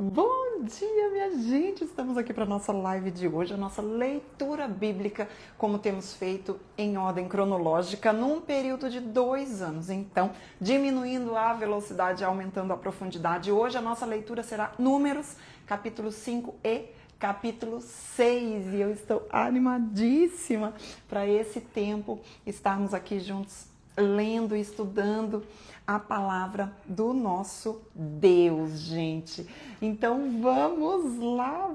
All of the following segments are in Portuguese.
Bom dia, minha gente! Estamos aqui para a nossa live de hoje, a nossa leitura bíblica, como temos feito em ordem cronológica, num período de 2 anos. Então, diminuindo a velocidade, aumentando a profundidade. Hoje a nossa leitura será Números, capítulo 5 e capítulo 6. E eu estou animadíssima para esse tempo estarmos aqui juntos, lendo e estudando a palavra do nosso Deus, gente. Então vamos lá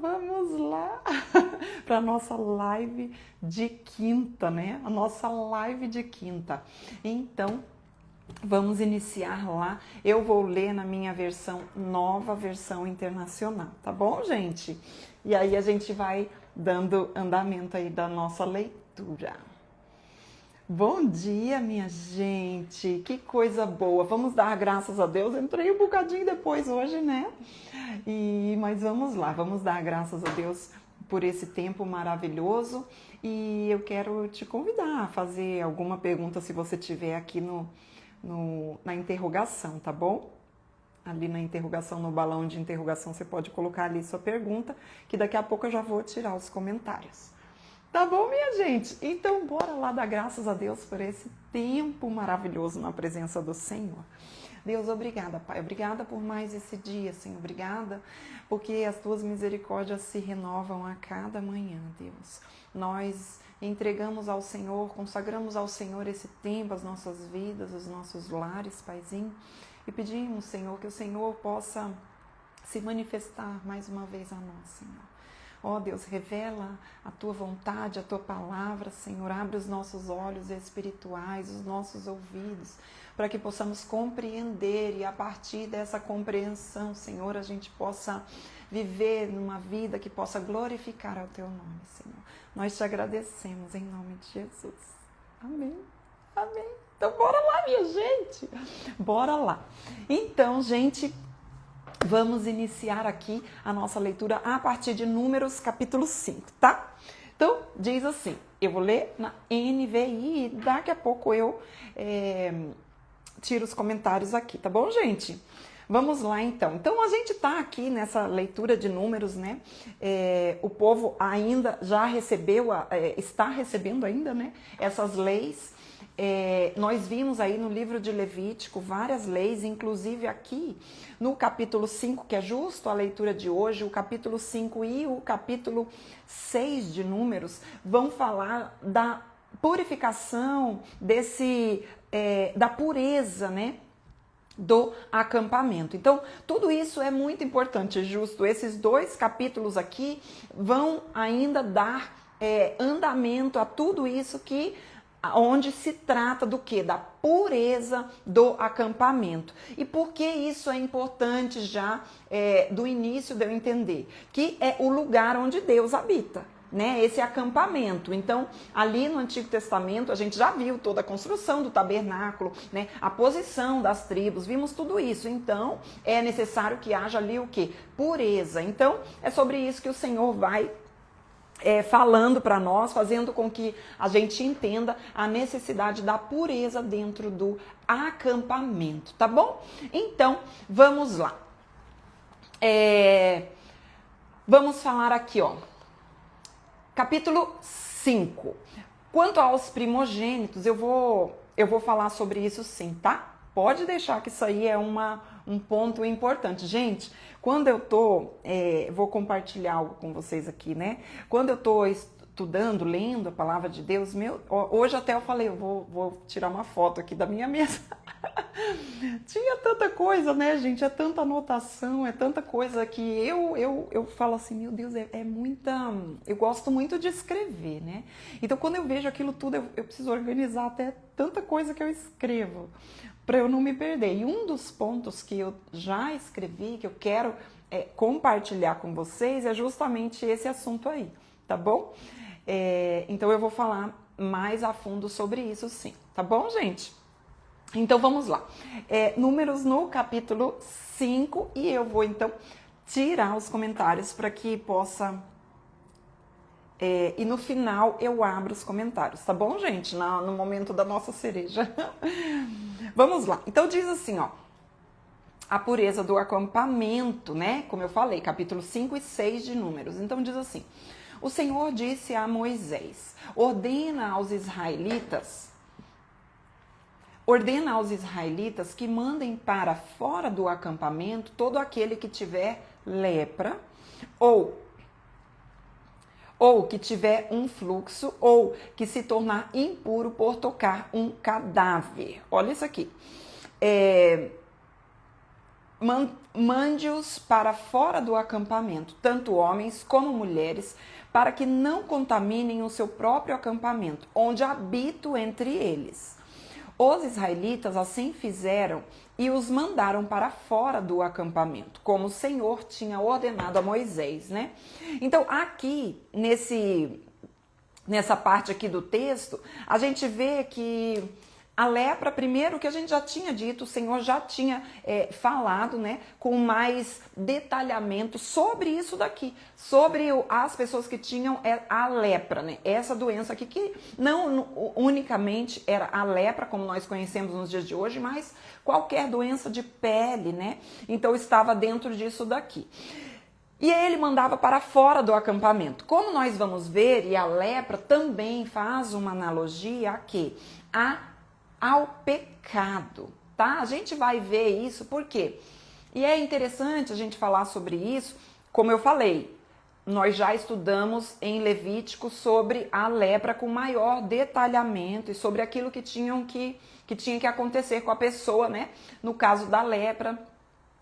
para a nossa live de quinta, né? A nossa live de quinta. Então, vamos iniciar lá. Eu vou ler na minha versão, nova versão internacional, tá bom, gente? E aí a gente vai dando andamento aí da nossa leitura. Bom dia, minha gente, que coisa boa, vamos dar graças a Deus, entrei um bocadinho depois hoje, né? Mas vamos lá, vamos dar graças a Deus por esse tempo maravilhoso e eu quero te convidar a fazer alguma pergunta se você tiver aqui na interrogação, tá bom? Ali na interrogação, no balão de interrogação, você pode colocar ali sua pergunta, que daqui a pouco eu já vou tirar os comentários. Tá bom, minha gente? Então, bora lá dar graças a Deus por esse tempo maravilhoso na presença do Senhor. Deus, obrigada, Pai. Obrigada por mais esse dia, Senhor. Obrigada porque as Tuas misericórdias se renovam a cada manhã, Deus. Nós entregamos ao Senhor, consagramos ao Senhor esse tempo, as nossas vidas, os nossos lares, Paizinho. E pedimos, Senhor, que o Senhor possa se manifestar mais uma vez a nós, Senhor. Ó Deus, revela a Tua vontade, a Tua palavra, Senhor. Abre os nossos olhos espirituais, os nossos ouvidos, para que possamos compreender e a partir dessa compreensão, Senhor, a gente possa viver numa vida que possa glorificar ao Teu nome, Senhor. Nós te agradecemos em nome de Jesus. Amém. Amém. Então, bora lá, minha gente. Bora lá. Então, gente, vamos iniciar aqui a nossa leitura a partir de Números capítulo 5, tá? Então, diz assim, eu vou ler na NVI e daqui a pouco eu tiro os comentários aqui, tá bom, gente? Vamos lá, então. Então, a gente tá aqui nessa leitura de Números, né? O povo ainda já recebeu, está recebendo ainda, né? Essas leis. Nós vimos aí no livro de Levítico várias leis, inclusive aqui no capítulo 5, que é justo a leitura de hoje, o capítulo 5 e o capítulo 6 de Números vão falar da purificação da pureza, né? Do acampamento. Então, tudo isso é muito importante, justo. Esses 2 capítulos aqui vão ainda dar andamento a tudo isso onde se trata do quê? Da pureza do acampamento. E por que isso é importante já do início de eu entender? Que é o lugar onde Deus habita, né? Esse acampamento. Então, ali no Antigo Testamento, a gente já viu toda a construção do tabernáculo, né? A posição das tribos, vimos tudo isso. Então, é necessário que haja ali o quê? Pureza. Então, é sobre isso que o Senhor vai falando para nós, fazendo com que a gente entenda a necessidade da pureza dentro do acampamento, tá bom? Então, vamos lá. Vamos falar aqui, ó. Capítulo 5. Quanto aos primogênitos, eu vou falar sobre isso sim, tá? Pode deixar que isso aí é um ponto importante. Gente, quando eu vou compartilhar algo com vocês aqui, né? Quando eu tô estudando, lendo a palavra de Deus, hoje até eu falei, eu vou tirar uma foto aqui da minha mesa. Tinha tanta coisa, né, gente? É tanta anotação, é tanta coisa que eu falo assim, meu Deus, é muita... Eu gosto muito de escrever, né? Então, quando eu vejo aquilo tudo, eu preciso organizar até tanta coisa que eu escrevo, para eu não me perder. E um dos pontos que eu já escrevi, que eu quero compartilhar com vocês, é justamente esse assunto aí, tá bom? Então, eu vou falar mais a fundo sobre isso sim, tá bom, gente? Então, vamos lá. Números no capítulo 5 e eu vou, então, tirar os comentários para que possa... e no final eu abro os comentários, tá bom, gente? No momento da nossa cereja. Vamos lá. Então, diz assim, ó. a pureza do acampamento, né? Como eu falei, capítulo 5 e 6 de Números. Então diz assim: o Senhor disse a Moisés: ordena aos israelitas que mandem para fora do acampamento todo aquele que tiver lepra ou que tiver um fluxo, ou que se tornar impuro por tocar um cadáver. Olha isso aqui. Mande-os para fora do acampamento, tanto homens como mulheres, para que não contaminem o seu próprio acampamento, onde habito entre eles. Os israelitas assim fizeram e os mandaram para fora do acampamento, como o Senhor tinha ordenado a Moisés, né? Então, aqui, nessa parte aqui do texto, a gente vê que a lepra, primeiro, que a gente já tinha dito, o Senhor já tinha falado, né, com mais detalhamento sobre isso daqui, sobre as pessoas que tinham a lepra, né, essa doença aqui, que não unicamente era a lepra, como nós conhecemos nos dias de hoje, mas qualquer doença de pele, né, então estava dentro disso daqui. E aí ele mandava para fora do acampamento. Como nós vamos ver, e a lepra também faz uma analogia a quê? Ao pecado, tá? A gente vai ver isso, por quê? E é interessante a gente falar sobre isso, como eu falei, nós já estudamos em Levítico sobre a lepra com maior detalhamento e sobre aquilo que tinha que acontecer com a pessoa, né? No caso da lepra,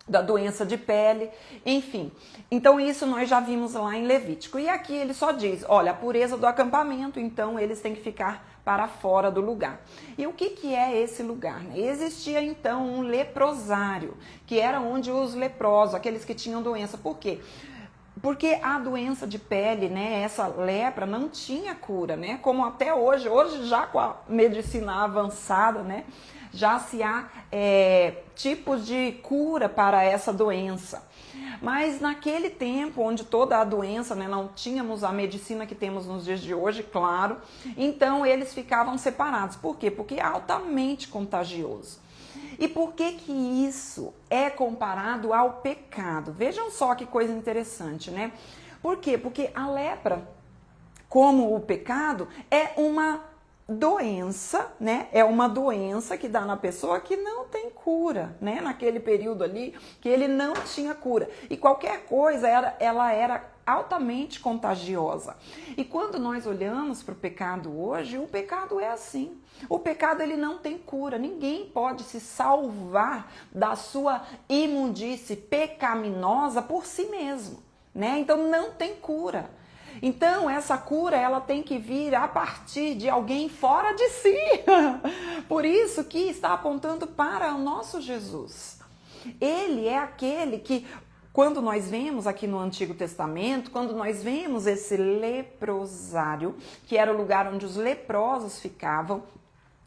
da doença de pele, enfim. Então isso nós já vimos lá em Levítico. E aqui ele só diz, olha, a pureza do acampamento, então eles têm que ficar para fora do lugar. E o que é esse lugar? Existia então um leprosário, que era onde os leprosos, aqueles que tinham doença. Por quê? Porque a doença de pele, né, essa lepra não tinha cura, né? Como até hoje já com a medicina avançada, né, já se há tipos de cura para essa doença. Mas naquele tempo, onde toda a doença, né, não tínhamos a medicina que temos nos dias de hoje, claro, então eles ficavam separados. Por quê? Porque é altamente contagioso. E por que isso é comparado ao pecado? Vejam só que coisa interessante, né? Por quê? Porque a lepra, como o pecado, é uma doença, né? É uma doença que dá na pessoa que não tem cura, né? Naquele período ali que ele não tinha cura. E qualquer coisa, ela era altamente contagiosa. E quando nós olhamos para o pecado hoje, o pecado é assim. O pecado, ele não tem cura. Ninguém pode se salvar da sua imundície pecaminosa por si mesmo, né? Então não tem cura. Então, essa cura, ela tem que vir a partir de alguém fora de si. Por isso que está apontando para o nosso Jesus. Ele é aquele que, quando nós vemos aqui no Antigo Testamento, quando nós vemos esse leprosário, que era o lugar onde os leprosos ficavam,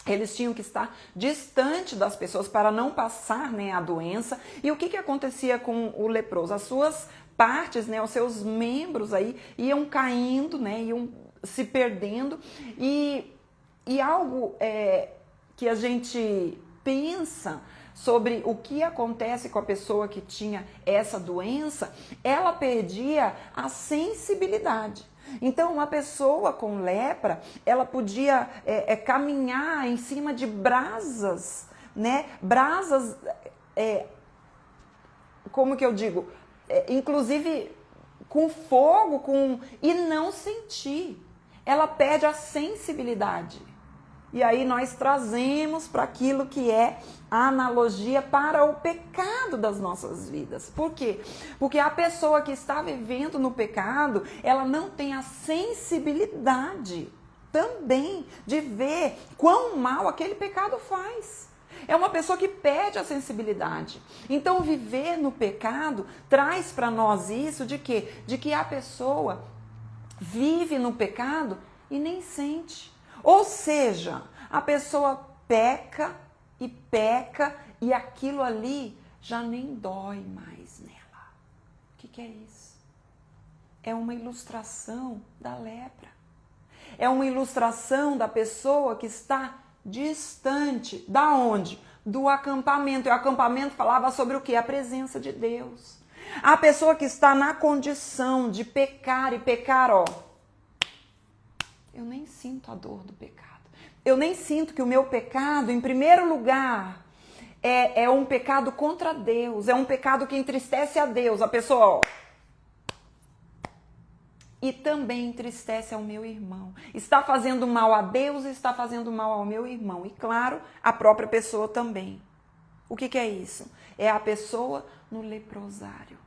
eles tinham que estar distante das pessoas para não passar, né, a doença. E o que acontecia com o leproso? As suas partes, né, os seus membros aí iam caindo, né, iam se perdendo, e algo que a gente pensa sobre o que acontece com a pessoa que tinha essa doença, ela perdia a sensibilidade. Então, uma pessoa com lepra, ela podia caminhar em cima de brasas, né, brasas, como que eu digo, inclusive com fogo, e não sentir. Ela perde a sensibilidade. E aí nós trazemos para aquilo que é a analogia para o pecado das nossas vidas. Por quê? Porque a pessoa que está vivendo no pecado, ela não tem a sensibilidade também de ver quão mal aquele pecado faz. É uma pessoa que perde a sensibilidade. Então, viver no pecado traz para nós isso de quê? De que a pessoa vive no pecado e nem sente. Ou seja, a pessoa peca e aquilo ali já nem dói mais nela. O que é isso? É uma ilustração da lepra. É uma ilustração da pessoa que está distante. Da onde? do acampamento. E o acampamento falava sobre o quê? A presença de Deus. A pessoa que está na condição de pecar, e pecar, ó, eu nem sinto a dor do pecado. Eu nem sinto que o meu pecado, em primeiro lugar, é um pecado contra Deus, é um pecado que entristece a Deus. A pessoa, ó, e também entristece ao meu irmão. Está fazendo mal a Deus e está fazendo mal ao meu irmão. E claro, a própria pessoa também. O que é isso? É a pessoa no leprosário.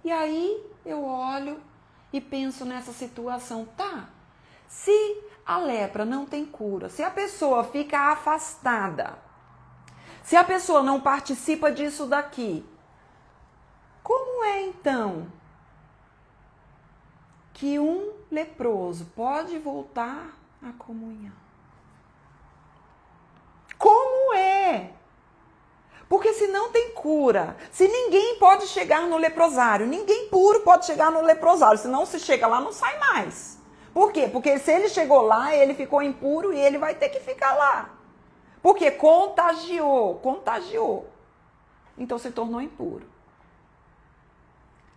E aí eu olho e penso nessa situação. Tá, se a lepra não tem cura, se a pessoa fica afastada, se a pessoa não participa disso daqui, como é então que um leproso pode voltar à comunhão? Como é? Porque se não tem cura, se ninguém pode chegar no leprosário, ninguém puro pode chegar no leprosário, senão se chega lá não sai mais. Por quê? Porque se ele chegou lá, ele ficou impuro e ele vai ter que ficar lá. Porque contagiou. Então se tornou impuro.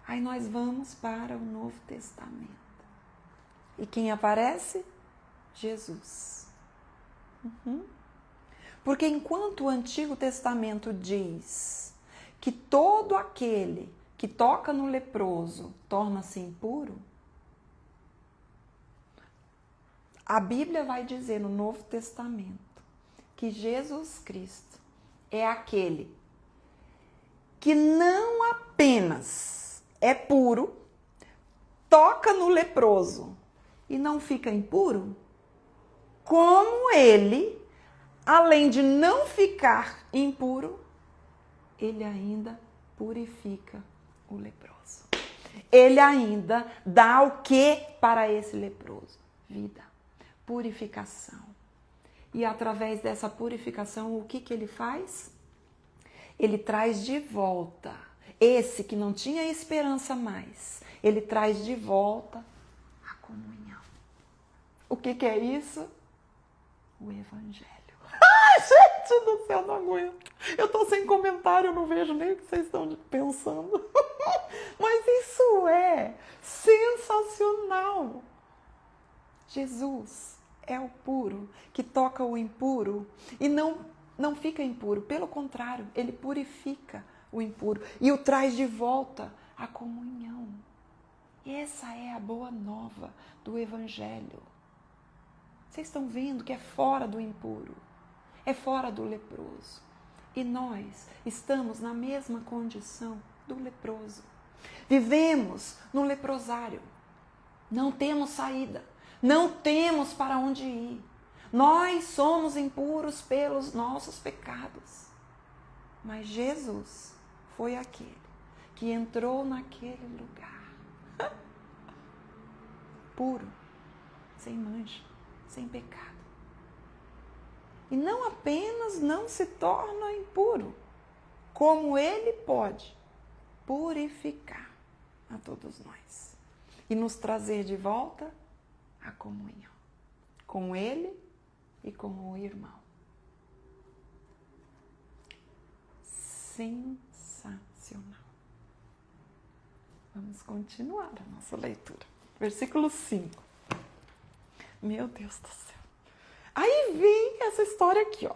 Aí nós vamos para o Novo Testamento. E quem aparece? Jesus. Porque enquanto o Antigo Testamento diz que todo aquele que toca no leproso torna-se impuro, a Bíblia vai dizer no Novo Testamento que Jesus Cristo é aquele que não apenas é puro, toca no leproso e não fica impuro, como ele, além de não ficar impuro, ele ainda purifica o leproso. Ele ainda dá o que para esse leproso? Vida, purificação. E através dessa purificação, o que ele faz? Ele traz de volta esse que não tinha esperança mais. Ele traz de volta a comunhão. O que é isso? O Evangelho. Ai, gente do céu, não aguento. Eu tô sem comentário, eu não vejo nem o que vocês estão pensando. Mas isso é sensacional. Jesus é o puro que toca o impuro e não fica impuro. Pelo contrário, ele purifica o impuro e o traz de volta à comunhão. Essa é a boa nova do Evangelho. Vocês estão vendo que é fora do impuro, é fora do leproso. E nós estamos na mesma condição do leproso. Vivemos no leprosário. Não temos saída. Não temos para onde ir. Nós somos impuros pelos nossos pecados. Mas Jesus foi aquele que entrou naquele lugar. Puro, sem mancha, sem pecado. E não apenas não se torna impuro, como ele pode purificar a todos nós e nos trazer de volta a comunhão com ele e com o irmão. Sensacional. Vamos continuar a nossa leitura. Versículo 5. Meu Deus do céu. Aí vem essa história aqui, ó.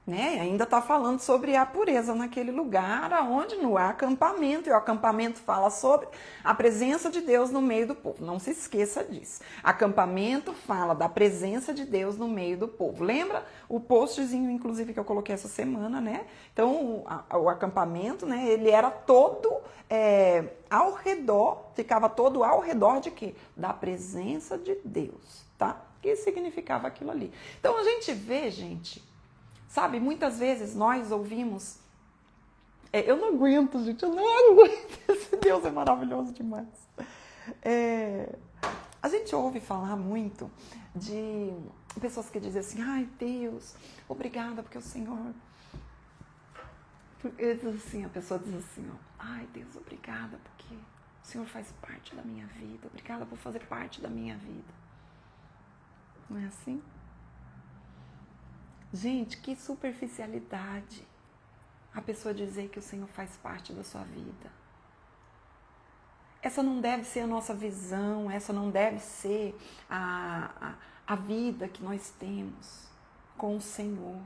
Né? Ainda está falando sobre a pureza naquele lugar, aonde no acampamento, e o acampamento fala sobre a presença de Deus no meio do povo. Não se esqueça disso. Acampamento fala da presença de Deus no meio do povo. Lembra o postzinho, inclusive, que eu coloquei essa semana, né? Então, o acampamento, né? Ele era todo ao redor, ficava todo ao redor de quê? Da presença de Deus, tá? O que significava aquilo ali? Então, a gente vê, gente... Sabe, muitas vezes nós ouvimos... eu não aguento, gente, eu não aguento. Esse Deus é maravilhoso demais. A gente ouve falar muito de pessoas que dizem assim, ai Deus, obrigada porque o Senhor... a pessoa diz assim, ó, ai Deus, obrigada porque o Senhor faz parte da minha vida. Obrigada por fazer parte da minha vida. Não é assim? Gente, que superficialidade a pessoa dizer que o Senhor faz parte da sua vida. Essa não deve ser a nossa visão, essa não deve ser a vida que nós temos com o Senhor.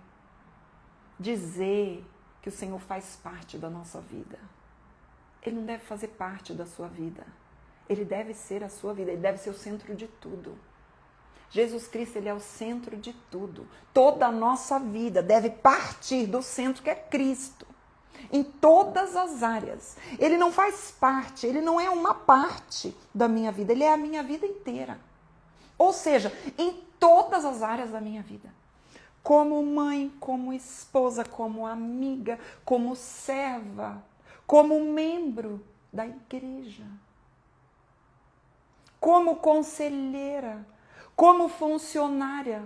Dizer que o Senhor faz parte da nossa vida. Ele não deve fazer parte da sua vida. Ele deve ser a sua vida, ele deve ser o centro de tudo. Jesus Cristo, ele é o centro de tudo. Toda a nossa vida deve partir do centro que é Cristo. Em todas as áreas. Ele não faz parte, ele não é uma parte da minha vida, ele é a minha vida inteira. Ou seja, em todas as áreas da minha vida. Como mãe, como esposa, como amiga, como serva, como membro da igreja, como conselheira, como funcionária,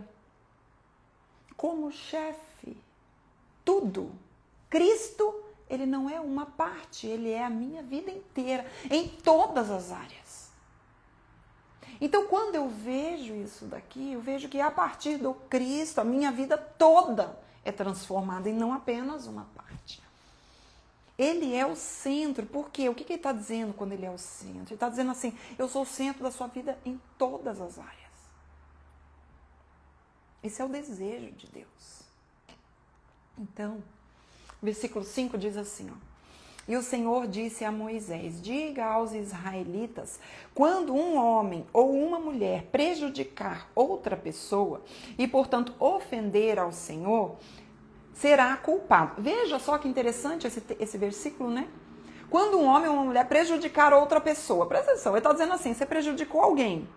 como chefe, tudo. Cristo, ele não é uma parte, ele é a minha vida inteira, em todas as áreas. Então, quando eu vejo isso daqui, eu vejo que a partir do Cristo, a minha vida toda é transformada e não apenas uma parte. Ele é o centro, por quê? O que ele está dizendo quando ele é o centro? Ele está dizendo assim, eu sou o centro da sua vida em todas as áreas. Esse é o desejo de Deus. Então, versículo 5 diz assim, ó. E o Senhor disse a Moisés, diga aos israelitas, quando um homem ou uma mulher prejudicar outra pessoa e, portanto, ofender ao Senhor, será culpado. Veja só que interessante esse versículo, né? Quando um homem ou uma mulher prejudicar outra pessoa, presta atenção, ele está dizendo assim, você prejudicou alguém.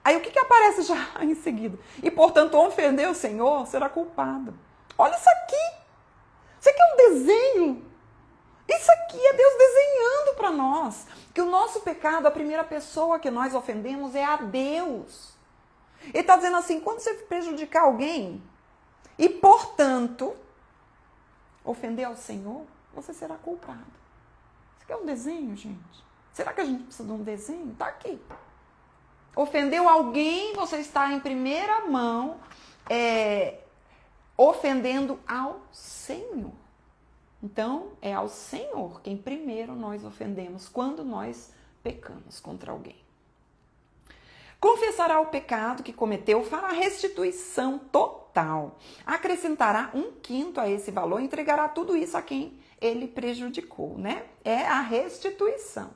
Aí o que aparece já em seguida? E, portanto, ofender o Senhor, será culpado. Olha isso aqui. Isso aqui é um desenho. Isso aqui é Deus desenhando para nós. Que o nosso pecado, a primeira pessoa que nós ofendemos é a Deus. Ele está dizendo assim, quando você prejudicar alguém e, portanto, ofender ao Senhor, você será culpado. Isso aqui é um desenho, gente. Será que a gente precisa de um desenho? Está aqui. Ofendeu alguém, você está em primeira mão ofendendo ao Senhor. Então, é ao Senhor quem primeiro nós ofendemos quando nós pecamos contra alguém. Confessará o pecado que cometeu, fará restituição total. Acrescentará 1/5 a esse valor, entregará tudo isso a quem ele prejudicou, né? É a restituição.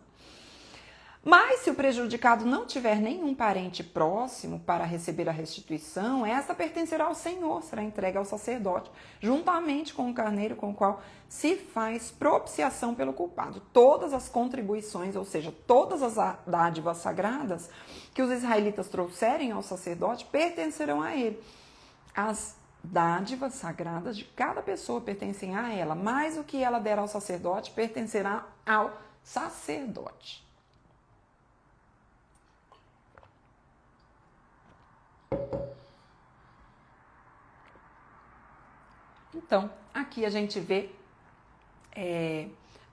Mas se o prejudicado não tiver nenhum parente próximo para receber a restituição, essa pertencerá ao Senhor, será entregue ao sacerdote, juntamente com o carneiro com o qual se faz propiciação pelo culpado. Todas as contribuições, ou seja, todas as dádivas sagradas que os israelitas trouxerem ao sacerdote pertencerão a ele. As dádivas sagradas de cada pessoa pertencem a ela, mas o que ela der ao sacerdote pertencerá ao sacerdote. Então, aqui a gente vê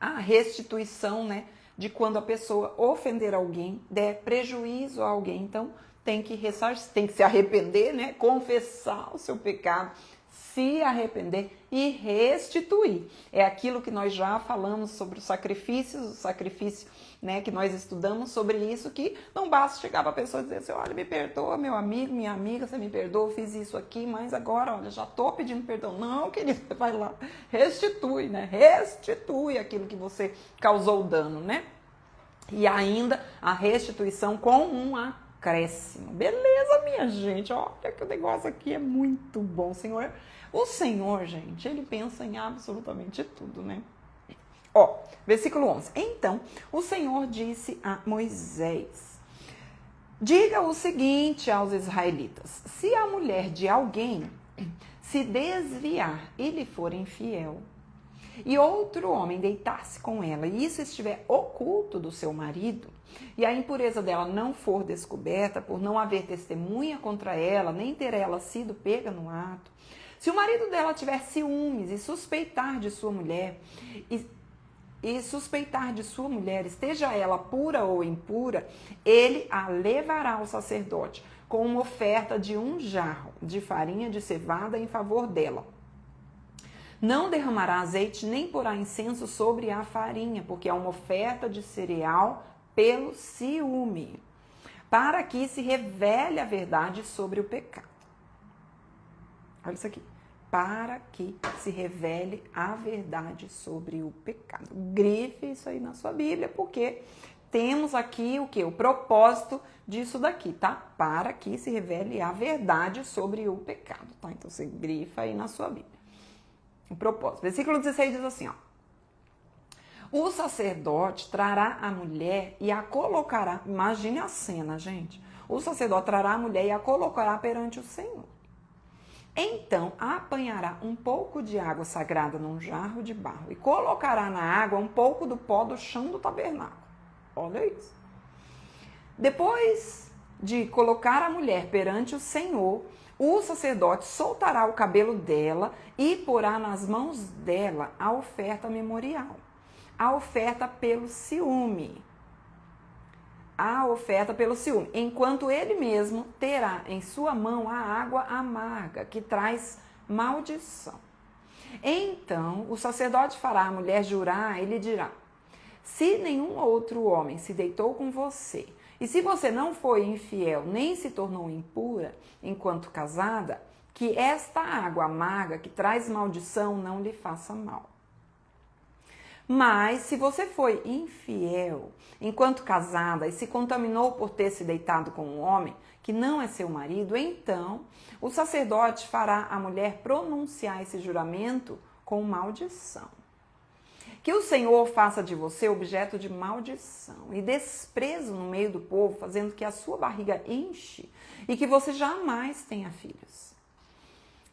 a restituição, né, de quando a pessoa ofender alguém, der prejuízo a alguém. Então, tem que ressarcir, tem que se arrepender, né, confessar o seu pecado, se arrepender e restituir. É aquilo que nós já falamos sobre os sacrifícios, o sacrifício, né, que nós estudamos sobre isso, que não basta chegar para a pessoa e dizer assim, olha, me perdoa, meu amigo, minha amiga, você me perdoa, eu fiz isso aqui, mas agora, olha, já estou pedindo perdão. Não, querido, vai lá, restitui, né, restitui aquilo que você causou dano, né, e ainda a restituição com um acréscimo. Beleza, minha gente, olha que o negócio aqui é muito bom, Senhor. O Senhor, gente, ele pensa em absolutamente tudo, né? Ó, versículo 11. Então, o Senhor disse a Moisés, diga o seguinte aos israelitas, se a mulher de alguém se desviar e lhe for infiel, e outro homem deitar-se com ela, e isso estiver oculto do seu marido, e a impureza dela não for descoberta, por não haver testemunha contra ela, nem ter ela sido pega no ato, se o marido dela tiver ciúmes e suspeitar de sua mulher, e suspeitar de sua mulher, esteja ela pura ou impura, ele a levará ao sacerdote com uma oferta de 1 jarro de farinha de cevada em favor dela. Não derramará azeite nem porá incenso sobre a farinha, porque é uma oferta de cereal pelo ciúme, para que se revele a verdade sobre o pecado. Olha isso aqui. Para que se revele a verdade sobre o pecado. Grife isso aí na sua Bíblia, porque temos aqui o quê? O propósito disso daqui, tá? Para que se revele a verdade sobre o pecado, tá? Então você grifa aí na sua Bíblia. O propósito. Versículo 16 diz assim, ó. O sacerdote trará a mulher e a colocará, imagine a cena, gente. O sacerdote trará a mulher e a colocará perante o Senhor. Então apanhará um pouco de água sagrada num jarro de barro e colocará na água um pouco do pó do chão do tabernáculo. Olha isso. Depois de colocar a mulher perante o Senhor, o sacerdote soltará o cabelo dela e porá nas mãos dela a oferta memorial, a oferta pelo ciúme. A oferta pelo ciúme, enquanto ele mesmo terá em sua mão a água amarga, que traz maldição. Então o sacerdote fará a mulher jurar e lhe dirá: se nenhum outro homem se deitou com você, e se você não foi infiel nem se tornou impura enquanto casada, que esta água amarga que traz maldição não lhe faça mal. Mas se você foi infiel enquanto casada e se contaminou por ter se deitado com um homem que não é seu marido, então o sacerdote fará a mulher pronunciar esse juramento com maldição. Que o Senhor faça de você objeto de maldição e desprezo no meio do povo, fazendo que a sua barriga enche e que você jamais tenha filhos.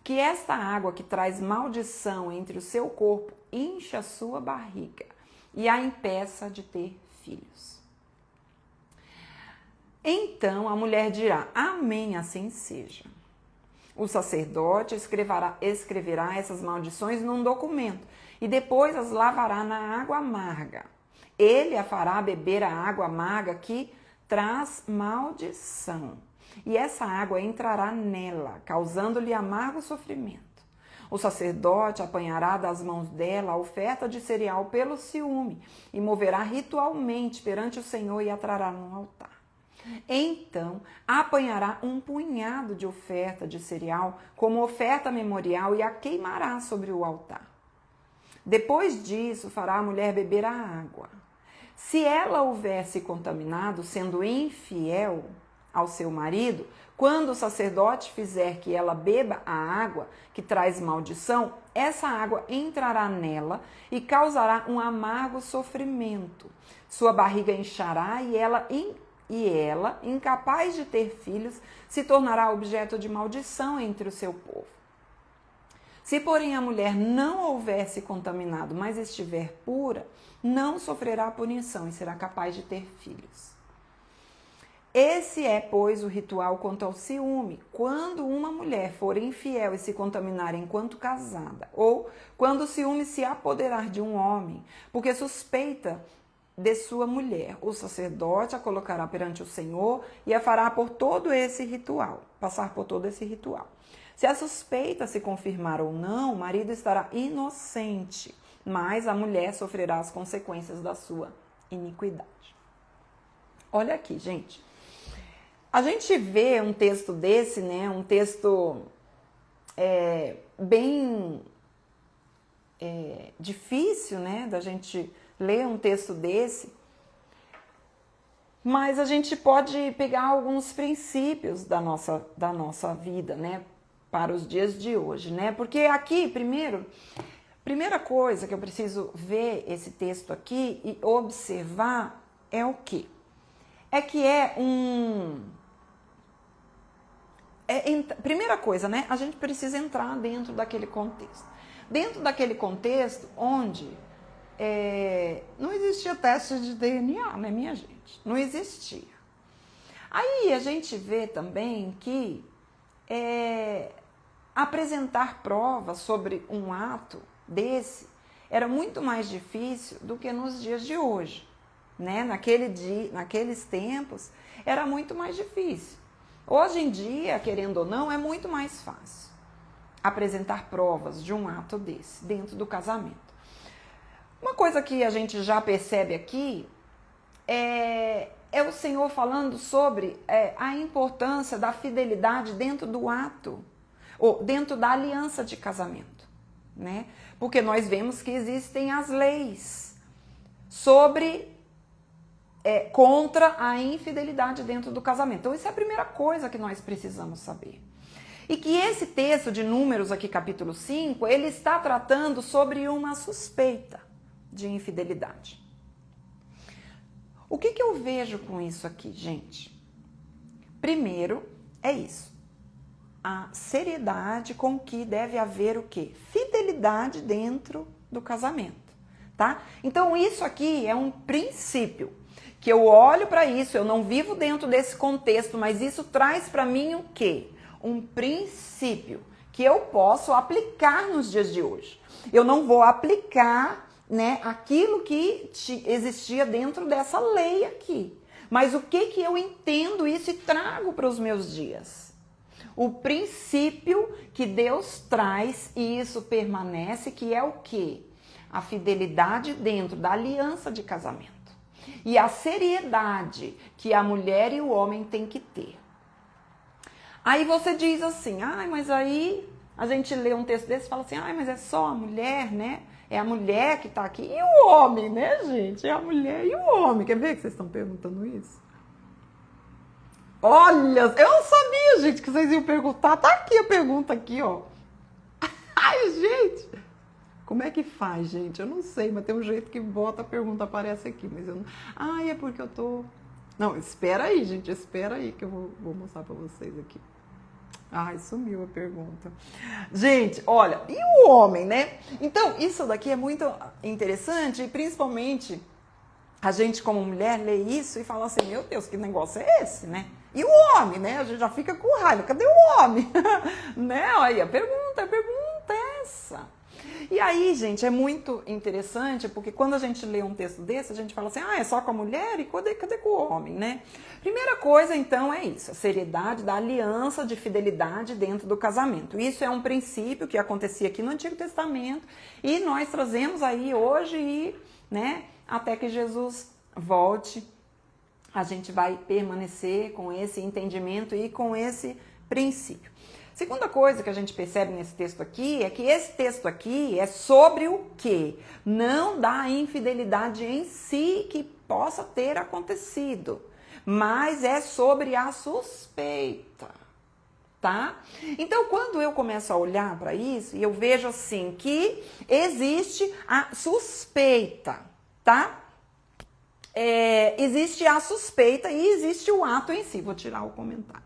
Que esta água que traz maldição entre o seu corpo encha a sua barriga e a impeça de ter filhos. Então a mulher dirá: amém, assim seja. O sacerdote escreverá essas maldições num documento e depois as lavará na água amarga. Ele a fará beber a água amarga que traz maldição. E essa água entrará nela, causando-lhe amargo sofrimento. O sacerdote apanhará das mãos dela a oferta de cereal pelo ciúme e moverá ritualmente perante o Senhor e a trará no altar. Então apanhará um punhado de oferta de cereal como oferta memorial e a queimará sobre o altar. Depois disso, fará a mulher beber a água. Se ela houver se contaminado, sendo infiel ao seu marido, quando o sacerdote fizer que ela beba a água que traz maldição, essa água entrará nela e causará um amargo sofrimento. Sua barriga inchará e ela, incapaz de ter filhos, se tornará objeto de maldição entre o seu povo. Se, porém, a mulher não houver se contaminado, mas estiver pura, não sofrerá punição e será capaz de ter filhos. Esse é, pois, o ritual quanto ao ciúme, quando uma mulher for infiel e se contaminar enquanto casada, ou quando o ciúme se apoderar de um homem, porque suspeita de sua mulher, o sacerdote a colocará perante o Senhor e a fará por todo esse ritual, passar por todo esse ritual. Se a suspeita se confirmar ou não, o marido estará inocente, mas a mulher sofrerá as consequências da sua iniquidade. Olha aqui, gente. A gente vê um texto desse, né? Um texto bem difícil, né? Da gente ler um texto desse. Mas a gente pode pegar alguns princípios da nossa vida, né? Para os dias de hoje, né? Porque aqui, primeira coisa que eu preciso ver esse texto aqui e observar é o quê? É que primeira coisa, né? A gente precisa entrar dentro daquele contexto. Dentro daquele contexto onde não existia teste de DNA, né, minha gente? Não existia. Aí a gente vê também que apresentar provas sobre um ato desse era muito mais difícil do que nos dias de hoje, né? Naqueles tempos, era muito mais difícil. Hoje em dia, querendo ou não, é muito mais fácil apresentar provas de um ato desse dentro do casamento. Uma coisa que a gente já percebe aqui é o Senhor falando sobre a importância da fidelidade dentro do ato, ou dentro da aliança de casamento, né? Porque nós vemos que existem as leis contra a infidelidade dentro do casamento. Então, isso é a primeira coisa que nós precisamos saber. E que esse texto de Números aqui, capítulo 5, ele está tratando sobre uma suspeita de infidelidade. O que eu vejo com isso aqui, gente? Primeiro, é isso. A seriedade com que deve haver o quê? Fidelidade dentro do casamento, tá? Então, isso aqui é um princípio, que eu olho para isso, eu não vivo dentro desse contexto, mas isso traz para mim o quê? Um princípio que eu posso aplicar nos dias de hoje. Eu não vou aplicar, né, aquilo que existia dentro dessa lei aqui. Mas o que eu entendo isso e trago para os meus dias? O princípio que Deus traz e isso permanece, que é o quê? A fidelidade dentro da aliança de casamento. E a seriedade que a mulher e o homem têm que ter. Aí você diz assim, mas aí a gente lê um texto desse e fala assim, mas é só a mulher, né? É a mulher que tá aqui. E o homem, né, gente? É a mulher e o homem. Quer ver que vocês estão perguntando isso? Olha, eu não sabia, gente, que vocês iam perguntar. Tá aqui a pergunta aqui, ó. Ai, gente. Como é que faz, gente? Eu não sei, mas tem um jeito que bota a pergunta, aparece aqui. Mas eu não... é porque eu tô... Não, espera aí, gente. Espera aí que eu vou mostrar pra vocês aqui. Sumiu a pergunta. Gente, olha, e o homem, né? Então, isso daqui é muito interessante, e principalmente a gente como mulher lê isso e fala assim, meu Deus, que negócio é esse, né? E o homem, né? A gente já fica com raiva, cadê o homem? Né? Aí a pergunta é essa. E aí, gente, é muito interessante, porque quando a gente lê um texto desse, a gente fala assim, é só com a mulher e cadê com o homem, né? Primeira coisa, então, é isso, a seriedade da aliança de fidelidade dentro do casamento. Isso é um princípio que acontecia aqui no Antigo Testamento e nós trazemos aí hoje e, né, até que Jesus volte, a gente vai permanecer com esse entendimento e com esse princípio. Segunda coisa que a gente percebe nesse texto aqui é que esse texto aqui é sobre o quê? Não da infidelidade em si que possa ter acontecido, mas é sobre a suspeita, tá? Então, quando eu começo a olhar para isso, eu vejo assim que existe a suspeita, tá? Existe a suspeita e existe o ato em si. Vou tirar o comentário.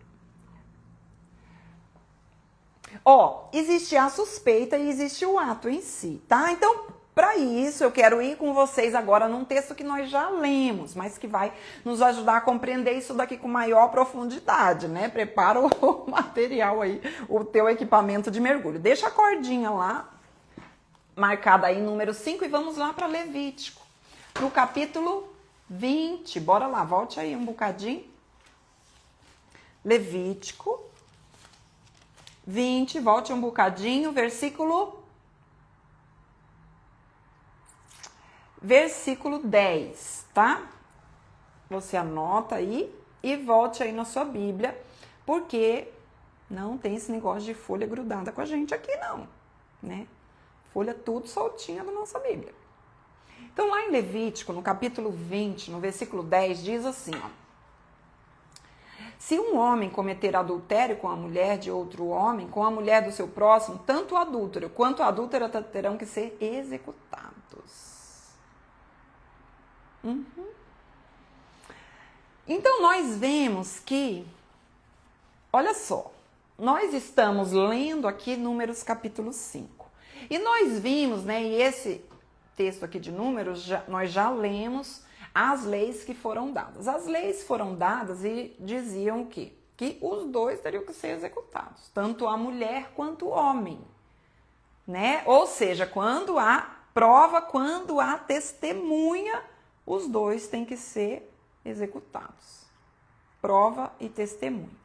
Existe a suspeita e existe o ato em si, tá? Então, para isso, eu quero ir com vocês agora num texto que nós já lemos, mas que vai nos ajudar a compreender isso daqui com maior profundidade, né? Prepara o material aí, o teu equipamento de mergulho. Deixa a cordinha lá, marcada aí, número 5, e vamos lá para Levítico, no capítulo 20. Bora lá, volte aí um bocadinho. Levítico 20, volte um bocadinho, versículo 10, tá? Você anota aí e volte aí na sua Bíblia, porque não tem esse negócio de folha grudada com a gente aqui não, né? Folha tudo soltinha da nossa Bíblia. Então, lá em Levítico, no capítulo 20, no versículo 10, diz assim, se um homem cometer adultério com a mulher de outro homem, com a mulher do seu próximo, tanto o adúltero quanto a adúltera terão que ser executados. Então, nós vemos que, olha só, nós estamos lendo aqui Números capítulo 5. E nós vimos, né, e esse texto aqui de Números, nós já lemos as leis que foram dadas. As leis foram dadas e diziam que os dois teriam que ser executados, tanto a mulher quanto o homem, né? Ou seja, quando há prova quando há testemunha, os dois têm que ser executados. Prova e testemunha.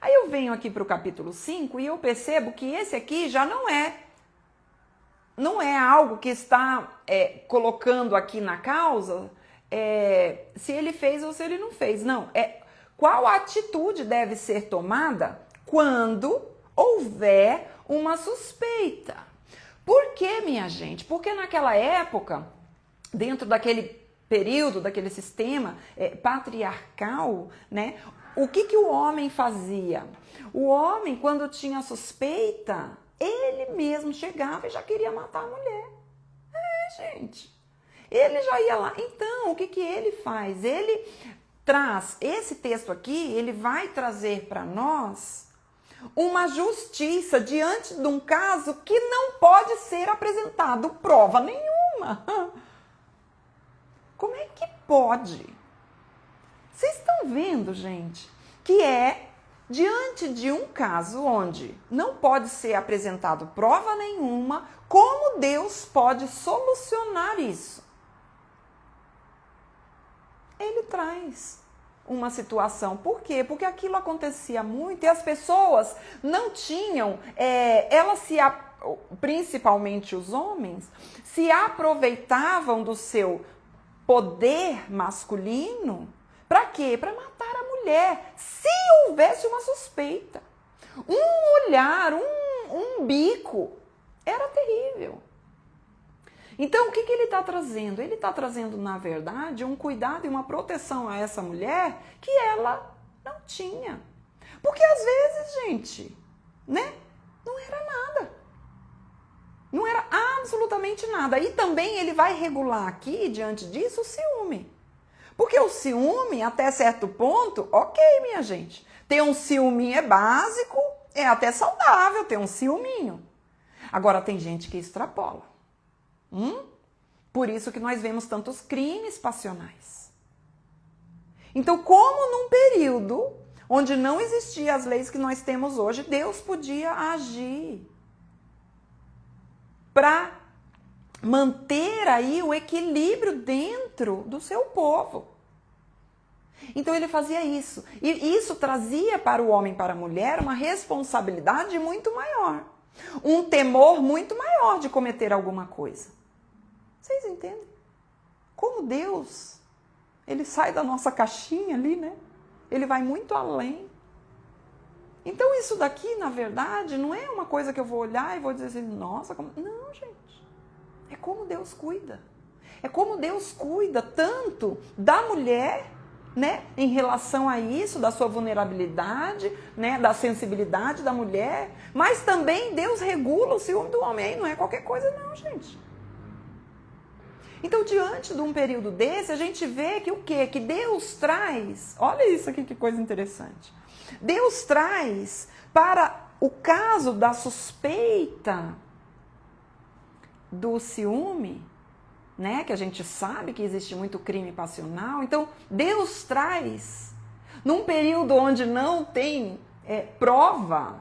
Aí eu venho aqui para o capítulo 5 e eu percebo que esse aqui já não é algo que está colocando aqui na causa se ele fez ou se ele não fez. Não, qual atitude deve ser tomada quando houver uma suspeita. Por quê, minha gente? Porque naquela época, dentro daquele período, daquele sistema patriarcal, né? O que o homem fazia? O homem, quando tinha suspeita, ele mesmo chegava e já queria matar a mulher. Gente, ele já ia lá. Então, o que ele faz? Ele traz, esse texto aqui, ele vai trazer para nós uma justiça diante de um caso que não pode ser apresentado prova nenhuma. Como é que pode? Vocês estão vendo, gente, que diante de um caso onde não pode ser apresentado prova nenhuma, como Deus pode solucionar isso? Ele traz uma situação. Por quê? Porque aquilo acontecia muito e as pessoas não tinham, principalmente os homens, se aproveitavam do seu poder masculino. Para quê? Para matar a mulher, se houvesse uma suspeita. Um olhar, um bico, era terrível. Então, o que ele está trazendo? Ele está trazendo, na verdade, um cuidado e uma proteção a essa mulher que ela não tinha. Porque, às vezes, gente, né? Não era nada. Não era absolutamente nada. E também ele vai regular aqui, diante disso, o ciúme. Porque o ciúme, até certo ponto, ok, minha gente. Ter um ciúminho é básico, é até saudável ter um ciúminho. Agora, tem gente que extrapola. Por isso que nós vemos tantos crimes passionais. Então, como num período onde não existiam as leis que nós temos hoje, Deus podia agir para manter aí o equilíbrio dentro do seu povo. Então ele fazia isso. E isso trazia para o homem e para a mulher uma responsabilidade muito maior. Um temor muito maior de cometer alguma coisa. Vocês entendem? Como Deus, ele sai da nossa caixinha ali, né? Ele vai muito além. Então isso daqui, na verdade, não é uma coisa que eu vou olhar e vou dizer assim, nossa, como... Não, gente. É como Deus cuida. É como Deus cuida tanto da mulher, né, em relação a isso, da sua vulnerabilidade, né, da sensibilidade da mulher, mas também Deus regula o ciúme do homem. Não é qualquer coisa não, gente. Então, diante de um período desse, a gente vê que o quê? Que Deus traz, olha isso aqui que coisa interessante. Deus traz para o caso da suspeita do ciúme, né? Que a gente sabe que existe muito crime passional. Então, Deus traz, num período onde não tem prova,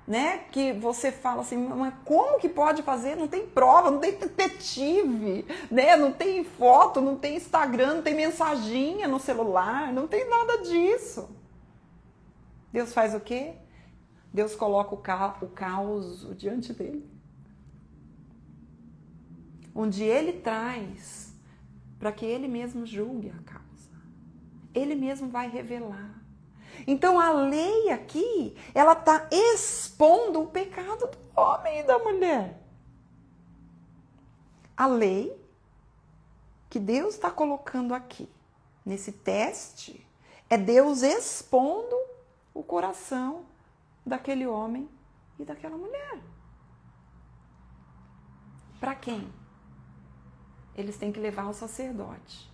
né? Que você fala assim, mas como que pode fazer? Não tem prova, não tem detetive, né? Não tem foto, não tem Instagram, não tem mensaginha no celular, não tem nada disso. Deus faz o quê? Deus coloca o caos diante dele. Onde ele traz para que ele mesmo julgue a causa. Ele mesmo vai revelar. Então a lei aqui, ela está expondo o pecado do homem e da mulher. A lei que Deus está colocando aqui, nesse teste, é Deus expondo o coração daquele homem e daquela mulher. Para quem? Eles têm que levar ao sacerdote.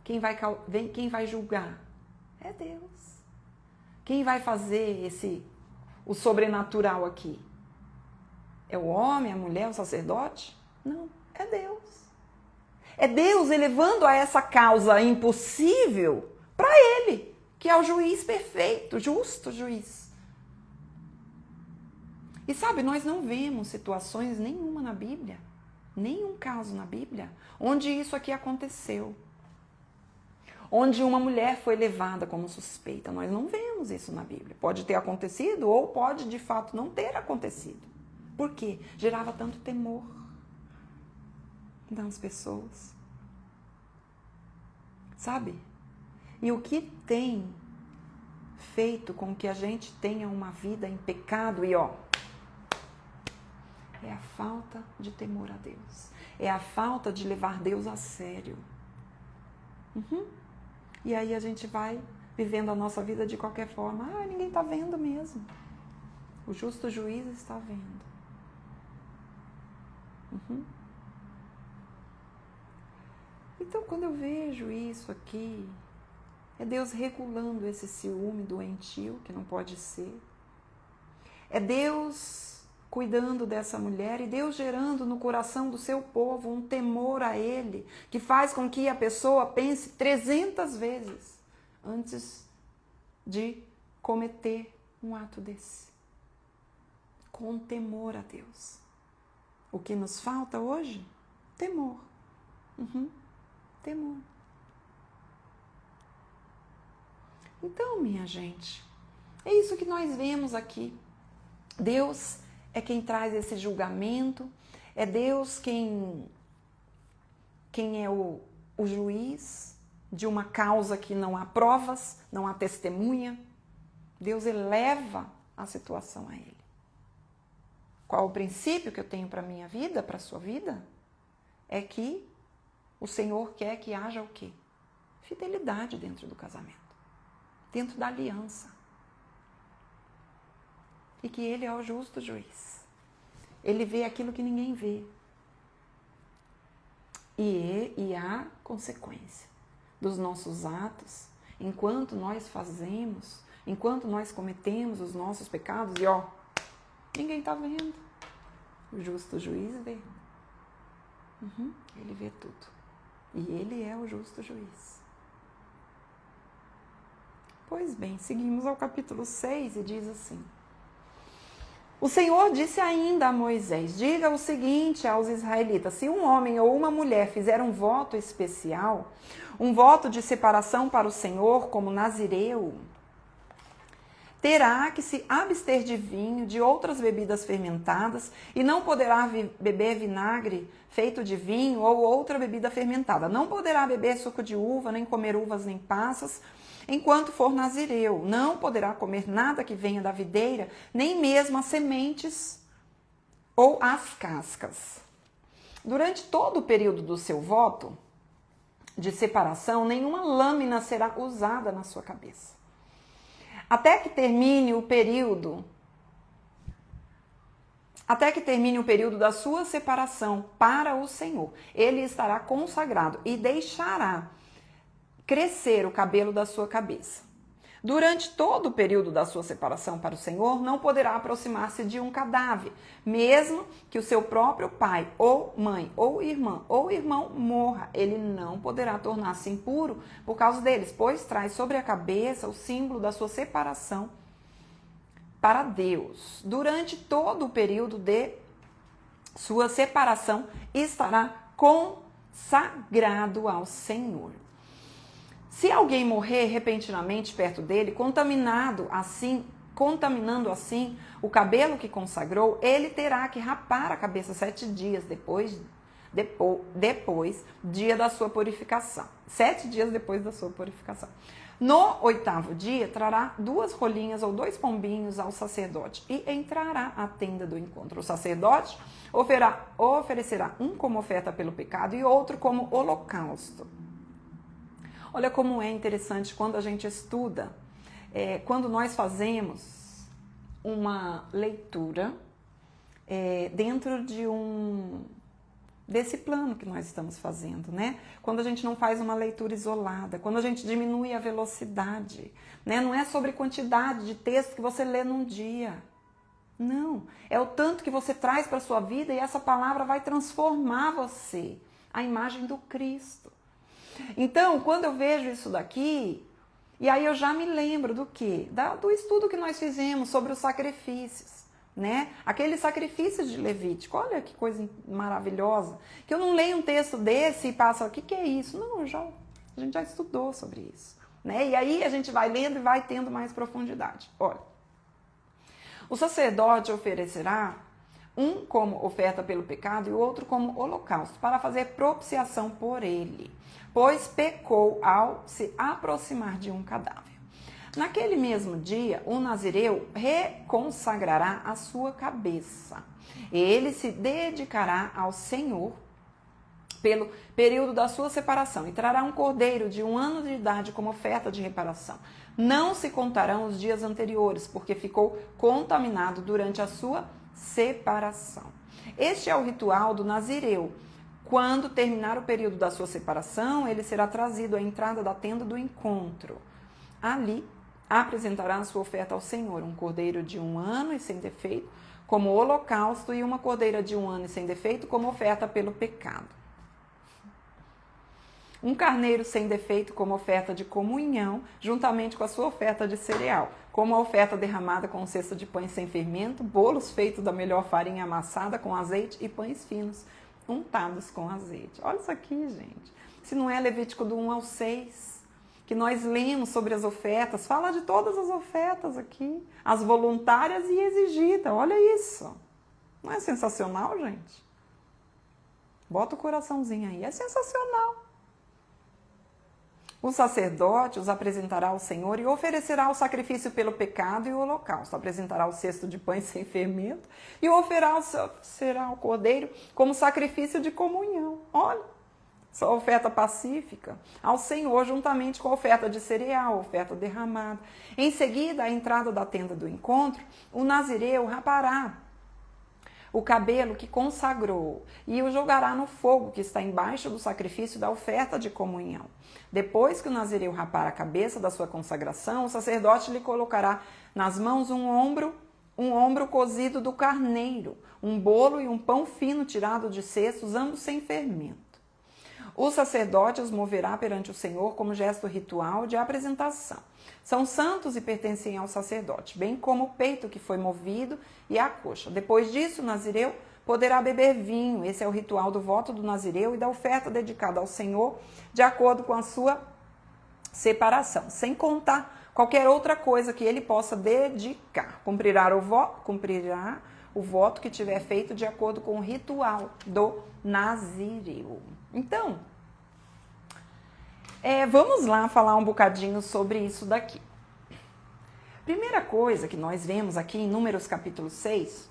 Quem vai julgar? É Deus. Quem vai fazer o sobrenatural aqui? É o homem, a mulher, o sacerdote? Não, é Deus. É Deus elevando a essa causa impossível para ele, que é o juiz perfeito, justo juiz. E sabe, nós não vemos situações nenhuma na Bíblia, nenhum caso na Bíblia, onde isso aqui aconteceu. Onde uma mulher foi levada como suspeita. Nós não vemos isso na Bíblia. Pode ter acontecido ou pode de fato não ter acontecido. Por quê? Gerava tanto temor nas pessoas. Sabe? E o que tem feito com que a gente tenha uma vida em pecado e é a falta de temor a Deus. É a falta de levar Deus a sério. E aí a gente vai vivendo a nossa vida de qualquer forma. Ninguém está vendo mesmo. O justo juiz está vendo. Então, quando eu vejo isso aqui, é Deus regulando esse ciúme doentio, que não pode ser. É Deus cuidando dessa mulher e Deus gerando no coração do seu povo um temor a Ele, que faz com que a pessoa pense 300 vezes antes de cometer um ato desse. Com temor a Deus. O que nos falta hoje? Temor. Temor. Então, minha gente, é isso que nós vemos aqui. Deus é quem traz esse julgamento, é Deus quem é o juiz de uma causa que não há provas, não há testemunha. Deus eleva a situação a Ele. Qual o princípio que eu tenho para a minha vida, para a sua vida? É que o Senhor quer que haja o quê? Fidelidade dentro do casamento, dentro da aliança. E que Ele é o justo juiz. Ele vê aquilo que ninguém vê. E há consequência dos nossos atos, enquanto nós fazemos, enquanto nós cometemos os nossos pecados, e ninguém está vendo. O justo juiz vê. Ele vê tudo. E Ele é o justo juiz. Pois bem, seguimos ao capítulo 6 e diz assim: O Senhor disse ainda a Moisés: diga o seguinte aos israelitas: se um homem ou uma mulher fizer um voto especial, um voto de separação para o Senhor como nazireu, terá que se abster de vinho, de outras bebidas fermentadas, e não poderá beber vinagre feito de vinho ou outra bebida fermentada. Não poderá beber suco de uva, nem comer uvas nem passas, enquanto for nazireu. Não poderá comer nada que venha da videira, nem mesmo as sementes ou as cascas. Durante todo o período do seu voto de separação, nenhuma lâmina será usada na sua cabeça. Até que termine o período da sua separação para o Senhor. Ele estará consagrado e deixará crescer o cabelo da sua cabeça. Durante todo o período da sua separação para o Senhor, não poderá aproximar-se de um cadáver, mesmo que o seu próprio pai, ou mãe, ou irmã, ou irmão morra. Ele não poderá tornar-se impuro por causa deles, pois traz sobre a cabeça o símbolo da sua separação para Deus. Durante todo o período de sua separação, estará consagrado ao Senhor. Se alguém morrer repentinamente perto dele, contaminando assim o cabelo que consagrou, ele terá que rapar a cabeça 7 dias depois, dia da sua purificação. 7 dias depois da sua purificação. No 8º dia, trará 2 rolinhas ou 2 pombinhos ao sacerdote e entrará à tenda do encontro. O sacerdote oferecerá um como oferta pelo pecado e outro como holocausto. Olha como é interessante quando a gente estuda, quando nós fazemos uma leitura dentro desse plano que nós estamos fazendo, né? Quando a gente não faz uma leitura isolada, quando a gente diminui a velocidade, né? Não é sobre quantidade de texto que você lê num dia. Não, é o tanto que você traz para a sua vida e essa palavra vai transformar você, a imagem do Cristo. Então, quando eu vejo isso daqui, e aí eu já me lembro do quê? Do estudo que nós fizemos sobre os sacrifícios, né? Aqueles sacrifícios de Levítico. Olha que coisa maravilhosa. Que eu não leio um texto desse e passo, o que é isso? Não, a gente já estudou sobre isso, né? E aí a gente vai lendo e vai tendo mais profundidade. Olha, o sacerdote oferecerá um como oferta pelo pecado e o outro como holocausto, para fazer propiciação por ele, pois pecou ao se aproximar de um cadáver. Naquele mesmo dia, o nazireu reconsagrará a sua cabeça. Ele se dedicará ao Senhor pelo período da sua separação e trará um cordeiro de 1 ano de idade como oferta de reparação. Não se contarão os dias anteriores, porque ficou contaminado durante a sua separação. Este é o ritual do nazireu. Quando terminar o período da sua separação, ele será trazido à entrada da tenda do encontro. Ali apresentará a sua oferta ao Senhor, um cordeiro de 1 ano e sem defeito, como holocausto, e uma cordeira de 1 ano e sem defeito, como oferta pelo pecado. Um carneiro sem defeito como oferta de comunhão, juntamente com a sua oferta de cereal, como a oferta derramada com um cesto de pães sem fermento, bolos feitos da melhor farinha amassada com azeite e pães finos, untados com azeite. Olha isso aqui, gente. Se não é Levítico do 1 ao 6, que nós lemos sobre as ofertas, fala de todas as ofertas aqui, as voluntárias e exigidas. Olha isso. Não é sensacional, gente? Bota o coraçãozinho aí. É sensacional. O sacerdote os apresentará ao Senhor e oferecerá o sacrifício pelo pecado e o holocausto. Apresentará o cesto de pães sem fermento e oferecerá o cordeiro como sacrifício de comunhão. Olha, só oferta pacífica ao Senhor, juntamente com a oferta de cereal, oferta derramada. Em seguida, à entrada da tenda do encontro, o nazireu rapará o cabelo que consagrou e o jogará no fogo que está embaixo do sacrifício da oferta de comunhão. Depois que o nazireu rapar a cabeça da sua consagração, o sacerdote lhe colocará nas mãos um ombro cozido do carneiro, um bolo e um pão fino tirado de cestos, ambos sem fermento. O sacerdote os moverá perante o Senhor como gesto ritual de apresentação. São santos e pertencem ao sacerdote, bem como o peito que foi movido e a coxa. Depois disso, o nazireu poderá beber vinho. Esse é o ritual do voto do nazireu e da oferta dedicada ao Senhor, de acordo com a sua separação, sem contar qualquer outra coisa que ele possa dedicar. Cumprirá o voto que tiver feito de acordo com o ritual do nazireu. Então, vamos lá falar um bocadinho sobre isso daqui. Primeira coisa que nós vemos aqui em Números capítulo 6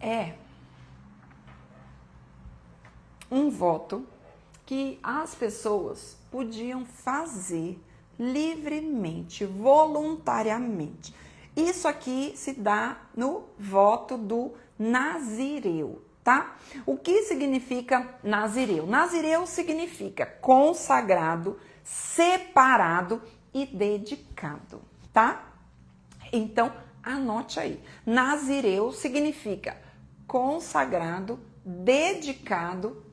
é um voto que as pessoas podiam fazer livremente, voluntariamente. Isso aqui se dá no voto do nazireu, tá? O que significa nazireu? Nazireu significa consagrado, separado e dedicado, tá? Então, anote aí. Nazireu significa consagrado, dedicado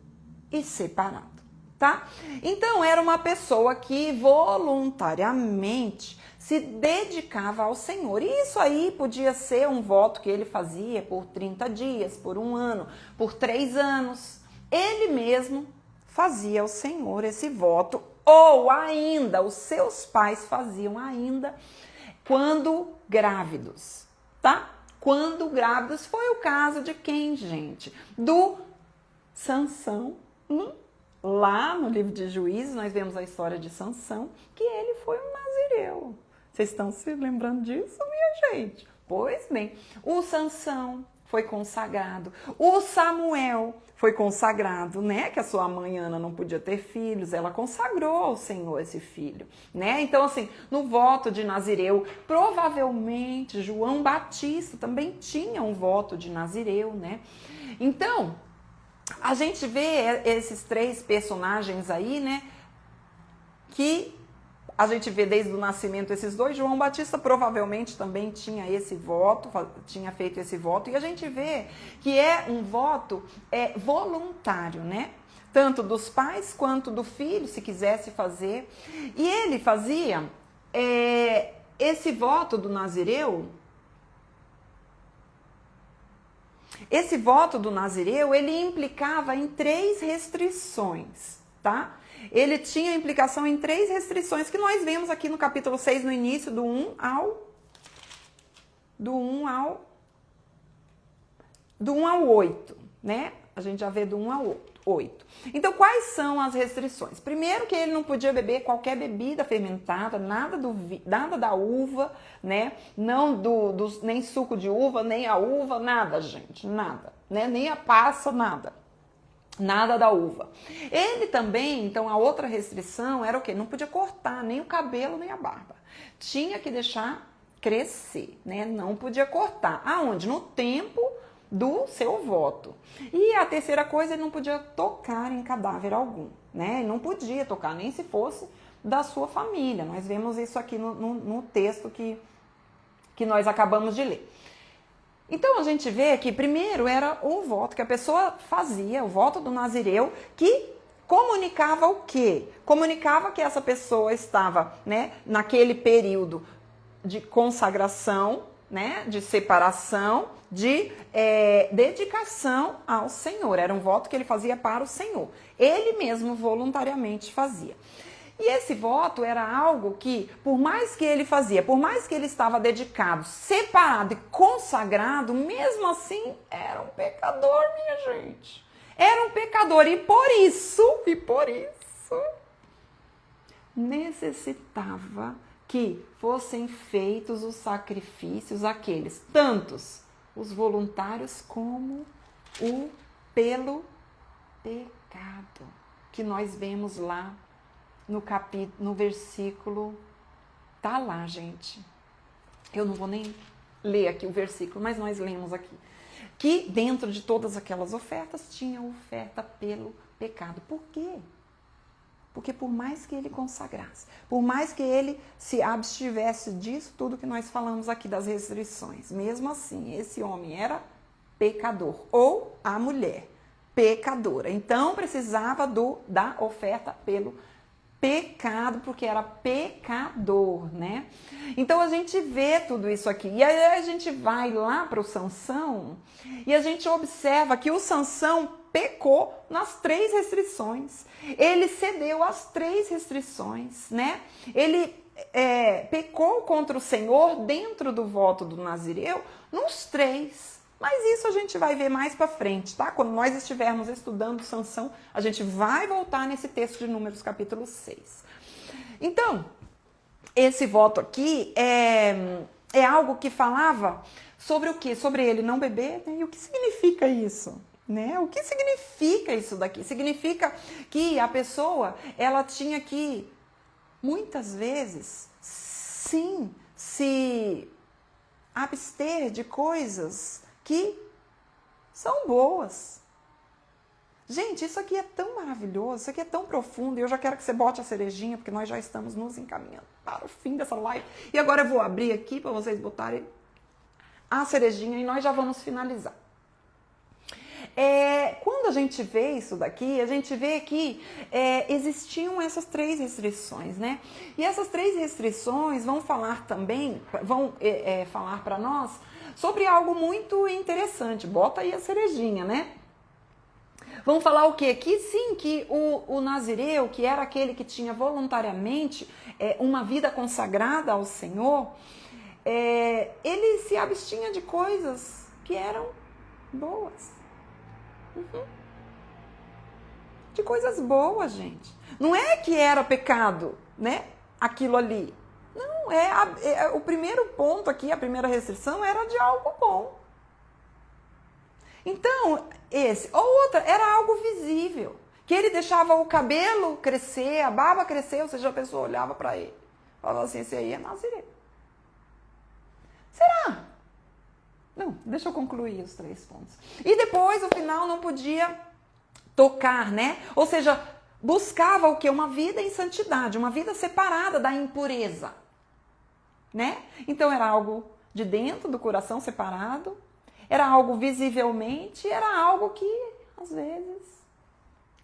e separado, tá? Então, era uma pessoa que voluntariamente se dedicava ao Senhor. E isso aí podia ser um voto que ele fazia por 30 dias, por 1 ano, por 3 anos. Ele mesmo fazia ao Senhor esse voto, ou ainda, os seus pais faziam ainda quando grávidos, tá? Quando grávidos, foi o caso de quem, gente? Do Sansão. Lá no livro de Juízes, nós vemos a história de Sansão, que ele foi um nazireu. Vocês estão se lembrando disso, minha gente? Pois bem, o Sansão foi consagrado, o Samuel foi consagrado, né? Que a sua mãe Ana não podia ter filhos, ela consagrou ao Senhor esse filho, né? Então, assim, no voto de nazireu, provavelmente João Batista também tinha um voto de nazireu, né? Então, a gente vê esses 3 personagens aí, né? Que a gente vê desde o nascimento esses 2. João Batista provavelmente também tinha esse voto, tinha feito esse voto. E a gente vê que é um voto voluntário, né? Tanto dos pais quanto do filho, se quisesse fazer. E ele fazia esse voto do Nazireu, ele implicava em 3 restrições, tá? Ele tinha implicação em 3 restrições que nós vemos aqui no capítulo 6, no início, do 1 ao 8, né? A gente já vê do 1 ao 8. Então, quais são as restrições? Primeiro, que ele não podia beber qualquer bebida fermentada, nada da uva, né? Não nem suco de uva, nem a uva, nada, gente, nada, né? Nem a passa, nada. Nada da uva. Ele também, então, a outra restrição era o quê? Não podia cortar nem o cabelo, nem a barba. Tinha que deixar crescer, né? Não podia cortar. Aonde? No tempo do seu voto. E a terceira coisa, ele não podia tocar em cadáver algum, né? Ele não podia tocar, nem se fosse da sua família. Nós vemos isso aqui no texto que nós acabamos de ler. Então, a gente vê que primeiro era o voto que a pessoa fazia, o voto do Nazireu, que comunicava o quê? Comunicava que essa pessoa estava, né, naquele período de consagração, né, de separação, de dedicação ao Senhor. Era um voto que ele fazia para o Senhor. Ele mesmo voluntariamente fazia. E esse voto era algo que, por mais que ele fazia, por mais que ele estava dedicado, separado e consagrado, mesmo assim era um pecador, minha gente. Era um pecador e por isso, necessitava que fossem feitos os sacrifícios, aqueles, tantos os voluntários como o pelo pecado, que nós vemos lá no versículo, tá lá, gente. Eu não vou nem ler aqui o versículo, mas nós lemos aqui. Que dentro de todas aquelas ofertas tinha oferta pelo pecado. Por quê? Porque por mais que ele consagrasse, por mais que ele se abstivesse disso tudo que nós falamos aqui das restrições, mesmo assim, esse homem era pecador, ou a mulher pecadora. Então, precisava da oferta pelo pecado, porque era pecador, né? Então, a gente vê tudo isso aqui. E aí a gente vai lá para o Sansão e a gente observa que o Sansão pecou nas 3 restrições. Ele cedeu às 3 restrições, né? Ele pecou contra o Senhor dentro do voto do Nazireu nos 3. Mas isso a gente vai ver mais para frente, tá? Quando nós estivermos estudando Sansão, a gente vai voltar nesse texto de Números, capítulo 6. Então, esse voto aqui é algo que falava sobre o quê? Sobre ele não beber, né? E o que significa isso? Né? O que significa isso daqui? Significa que a pessoa, ela tinha que, muitas vezes, sim, se abster de coisas que são boas. Gente, isso aqui é tão maravilhoso, isso aqui é tão profundo, e eu já quero que você bote a cerejinha, porque nós já estamos nos encaminhando para o fim dessa live. E agora eu vou abrir aqui para vocês botarem a cerejinha e nós já vamos finalizar. Quando a gente vê isso daqui, a gente vê que existiam essas 3 restrições, né? E essas 3 restrições vão falar também, falar para nós sobre algo muito interessante. Bota aí a cerejinha, né? Vão falar o quê? Que sim, que o Nazireu, que era aquele que tinha voluntariamente uma vida consagrada ao Senhor, ele se abstinha de coisas que eram boas. De coisas boas, gente. Não é que era pecado, né? Aquilo ali. Não, o primeiro ponto aqui, a primeira restrição era de algo bom. Então, outra, era algo visível. Que ele deixava o cabelo crescer, a barba crescer, ou seja, a pessoa olhava para ele. Falava assim, esse aí é Nazireu. Será? Não, deixa eu concluir os 3 pontos. E depois, no final, não podia tocar, né? Ou seja, buscava o quê? Uma vida em santidade, uma vida separada da impureza, né? Então, era algo de dentro do coração separado, era algo visivelmente, era algo que, às vezes,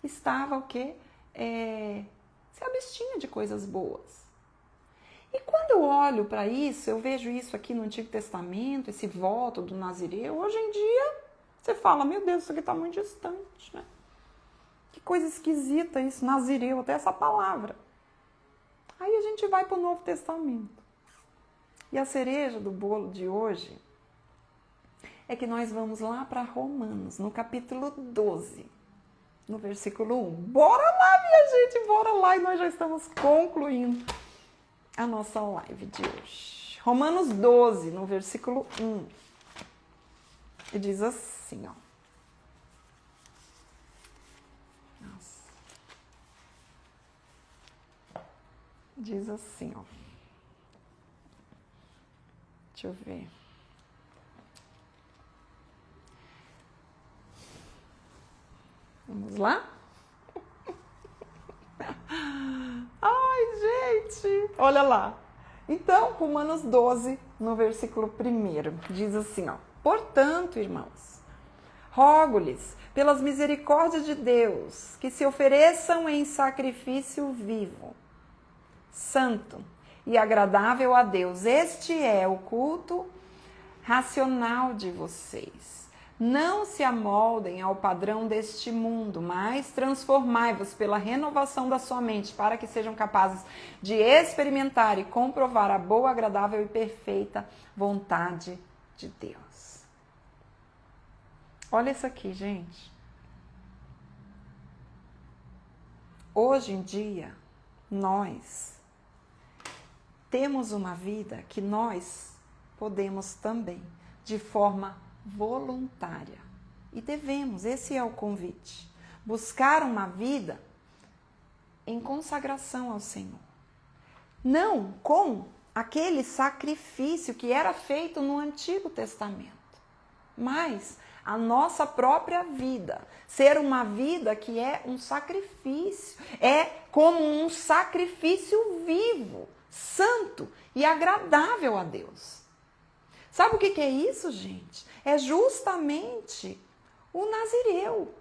estava o quê? Se abstinha de coisas boas. E quando eu olho para isso, eu vejo isso aqui no Antigo Testamento, esse voto do Nazireu, hoje em dia você fala, meu Deus, isso aqui está muito distante, né? Que coisa esquisita isso, Nazireu, até essa palavra. Aí a gente vai para o Novo Testamento. E a cereja do bolo de hoje é que nós vamos lá para Romanos, no capítulo 12, no versículo 1. Bora lá, minha gente, bora lá, e nós já estamos concluindo a nossa live de hoje. Romanos 12, no versículo 1. E diz assim, ó. Nossa. Diz assim, ó. Deixa eu ver. Vamos lá? Ai, gente, olha lá. Então, Romanos 12, no versículo 1, diz assim, ó. Portanto, irmãos, rogo-lhes, pelas misericórdias de Deus, que se ofereçam em sacrifício vivo, santo e agradável a Deus. Este é o culto racional de vocês. Não se amoldem ao padrão deste mundo, mas transformai-vos pela renovação da sua mente, para que sejam capazes de experimentar e comprovar a boa, agradável e perfeita vontade de Deus. Olha isso aqui, gente. Hoje em dia, nós temos uma vida que nós podemos também, de forma voluntária. E devemos, esse é o convite, buscar uma vida em consagração ao Senhor. Não com aquele sacrifício que era feito no Antigo Testamento, mas a nossa própria vida, ser uma vida que é um sacrifício, é como um sacrifício vivo, santo e agradável a Deus. Sabe o que é isso, gente? É justamente o Nazireu.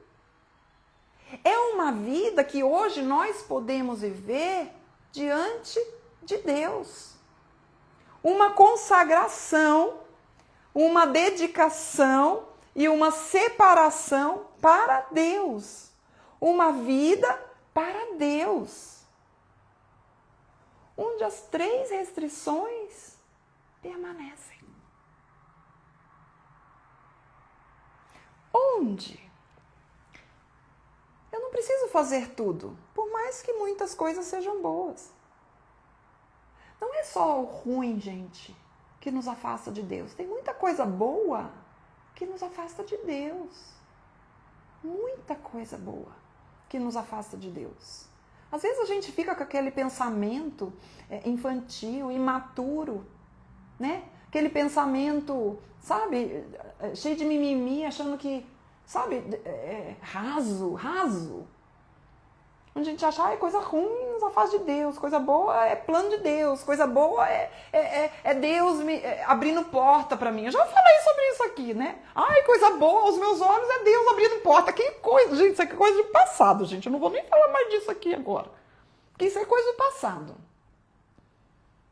É uma vida que hoje nós podemos viver diante de Deus. Uma consagração, uma dedicação e uma separação para Deus. Uma vida para Deus. Onde as 3 restrições permanecem. Onde eu não preciso fazer tudo, por mais que muitas coisas sejam boas. Não é só o ruim, gente, que nos afasta de Deus. Tem muita coisa boa que nos afasta de Deus. Muita coisa boa que nos afasta de Deus. Às vezes a gente fica com aquele pensamento infantil, imaturo, né? Aquele pensamento, sabe, cheio de mimimi, achando que, sabe, raso. Onde a gente acha, coisa ruim nos afasta de Deus, coisa boa é plano de Deus, coisa boa é Deus abrindo porta para mim. Eu já falei sobre isso aqui, né? Coisa boa aos meus olhos é Deus abrindo porta. Que coisa, gente, isso aqui é coisa do passado, gente. Eu não vou nem falar mais disso aqui agora. Porque isso é coisa do passado.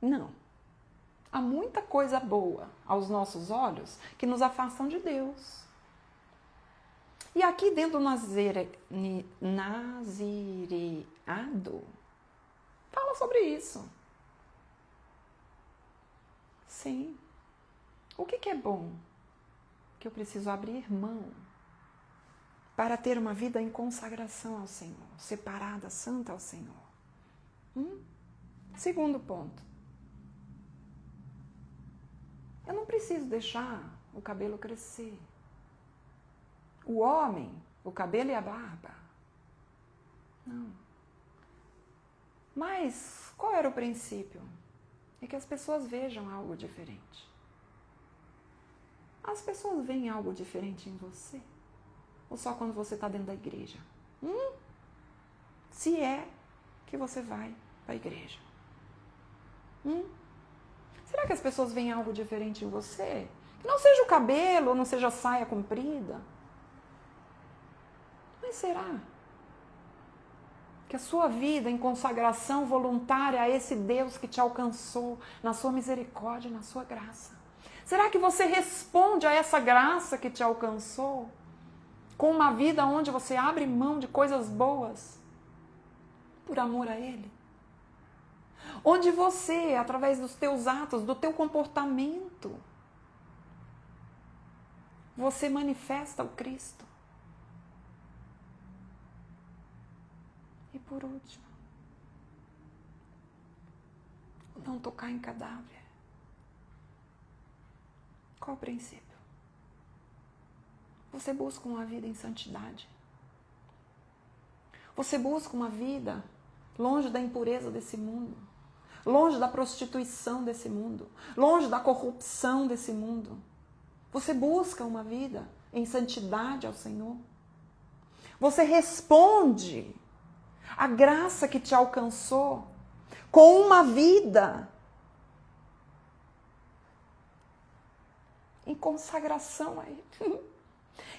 Não. Há muita coisa boa aos nossos olhos que nos afastam de Deus. E aqui dentro do nazireado, fala sobre isso. Sim. O que é bom? Que eu preciso abrir mão para ter uma vida em consagração ao Senhor, separada, santa ao Senhor. Segundo ponto. Eu não preciso deixar o cabelo crescer. O homem, o cabelo e a barba. Não. Mas qual era o princípio? É que as pessoas vejam algo diferente. As pessoas veem algo diferente em você? Ou só quando você está dentro da igreja? Se é que você vai para a igreja. Será que as pessoas veem algo diferente em você? Que não seja o cabelo, ou não seja a saia comprida. Mas será que a sua vida em consagração voluntária a esse Deus que te alcançou na sua misericórdia, na sua graça? Será que você responde a essa graça que te alcançou com uma vida onde você abre mão de coisas boas por amor a Ele? Onde você, através dos teus atos, do teu comportamento, você manifesta o Cristo? E por último, não tocar em cadáver. Qual o princípio? Você busca uma vida em santidade. Você busca uma vida longe da impureza desse mundo, longe da prostituição desse mundo, longe da corrupção desse mundo. Você busca uma vida em santidade ao Senhor. Você responde à graça que te alcançou com uma vida em consagração a Ele,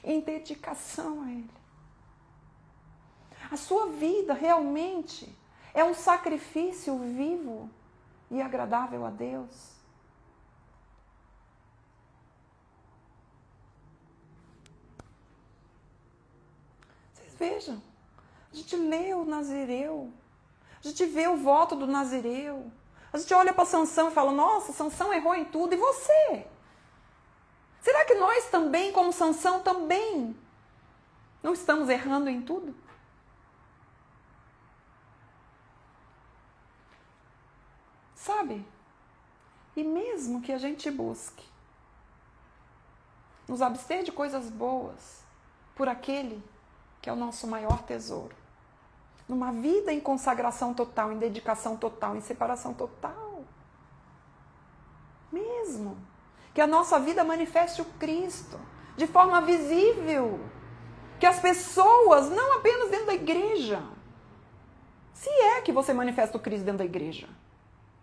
em dedicação a Ele. A sua vida realmente é um sacrifício vivo e agradável a Deus. Vocês vejam, a gente lê o Nazireu, a gente vê o voto do Nazireu, a gente olha para Sansão e fala, nossa, Sansão errou em tudo, e você? Será que nós também, como Sansão, também não estamos errando em tudo? Sabe? E mesmo que a gente busque nos abster de coisas boas por aquele que é o nosso maior tesouro, numa vida em consagração total, em dedicação total, em separação total, mesmo que a nossa vida manifeste o Cristo de forma visível, que as pessoas, não apenas dentro da igreja, se é que você manifesta o Cristo dentro da igreja,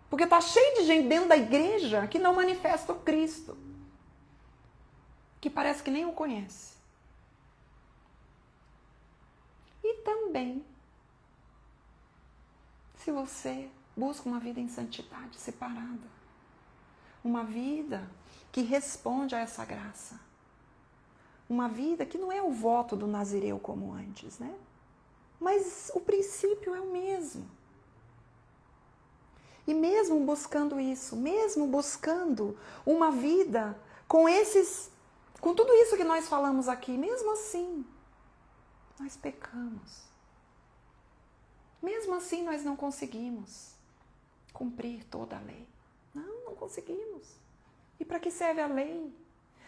porque está cheio de gente dentro da igreja que não manifesta o Cristo, que parece que nem o conhece. E também, se você busca uma vida em santidade, separada, uma vida que responde a essa graça, uma vida que não é o voto do Nazireu como antes, né? Mas o princípio é o mesmo. E mesmo buscando isso, mesmo buscando uma vida com tudo isso que nós falamos aqui, mesmo assim, nós pecamos. Mesmo assim, nós não conseguimos cumprir toda a lei. Não conseguimos. E para que serve a lei?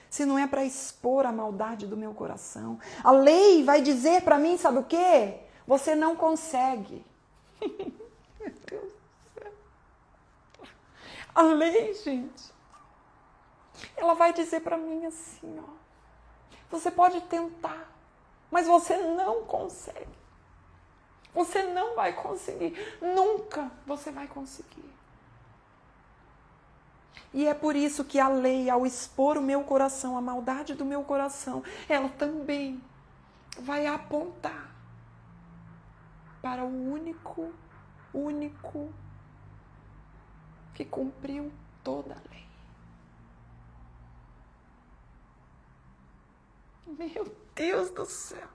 Se não é para expor a maldade do meu coração. A lei vai dizer para mim, sabe o quê? Você não consegue. Meu Deus do céu. A lei, gente, ela vai dizer para mim assim, ó. Você pode tentar, mas você não consegue. Você não vai conseguir. Nunca você vai conseguir. E é por isso que a lei, ao expor o meu coração, a maldade do meu coração, ela também vai apontar para o único que cumpriu toda a lei. Meu Deus do céu!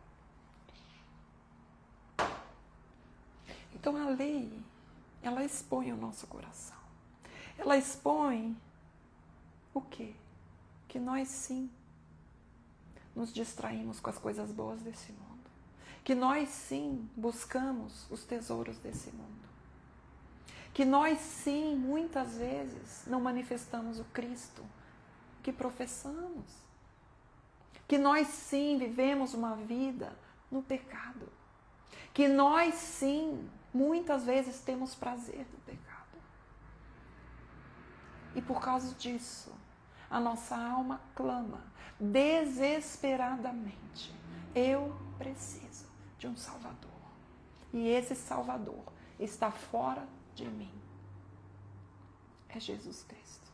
Então a lei, ela expõe o nosso coração. Ela expõe o quê? Que nós sim nos distraímos com as coisas boas desse mundo. Que nós sim buscamos os tesouros desse mundo. Que nós sim, muitas vezes, não manifestamos o Cristo que professamos. Que nós sim vivemos uma vida no pecado. Que nós sim, muitas vezes, temos prazer no pecado. E por causa disso, a nossa alma clama desesperadamente: eu preciso de um Salvador. E esse Salvador está fora de mim. É Jesus Cristo.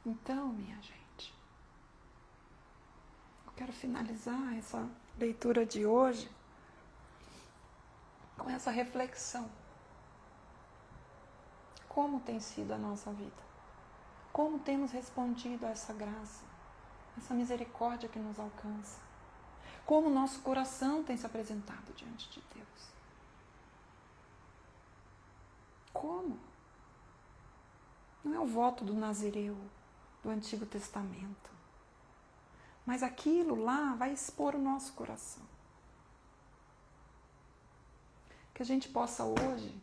Então, minha gente, Quero finalizar essa leitura de hoje com essa reflexão. Como tem sido a nossa vida? Como temos respondido a essa graça, essa misericórdia que nos alcança? Como o nosso coração tem se apresentado diante de Deus? Como? Não é o voto do Nazireu, do Antigo Testamento. Mas aquilo lá vai expor o nosso coração. Que a gente possa hoje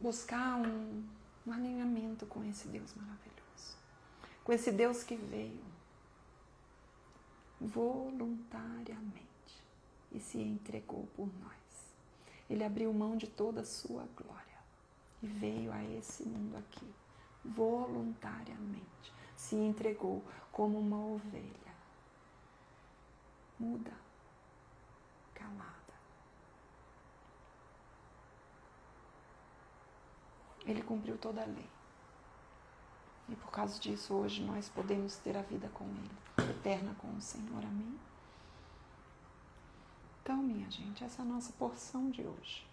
buscar um alinhamento com esse Deus maravilhoso. Com esse Deus que veio voluntariamente e se entregou por nós. Ele abriu mão de toda a sua glória e veio a esse mundo aqui voluntariamente. Se entregou como uma ovelha, muda, calada. Ele cumpriu toda a lei. E por causa disso, hoje nós podemos ter a vida com Ele, eterna com o Senhor. Amém? Então, minha gente, essa é a nossa porção de hoje.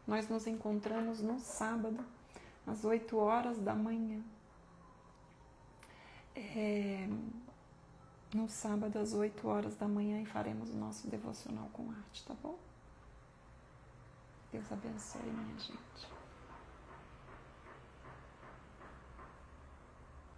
Nós nos encontramos no sábado, às 8 horas da manhã. No sábado, às 8 horas da manhã, e faremos o nosso devocional com arte, tá bom? Deus abençoe, minha gente.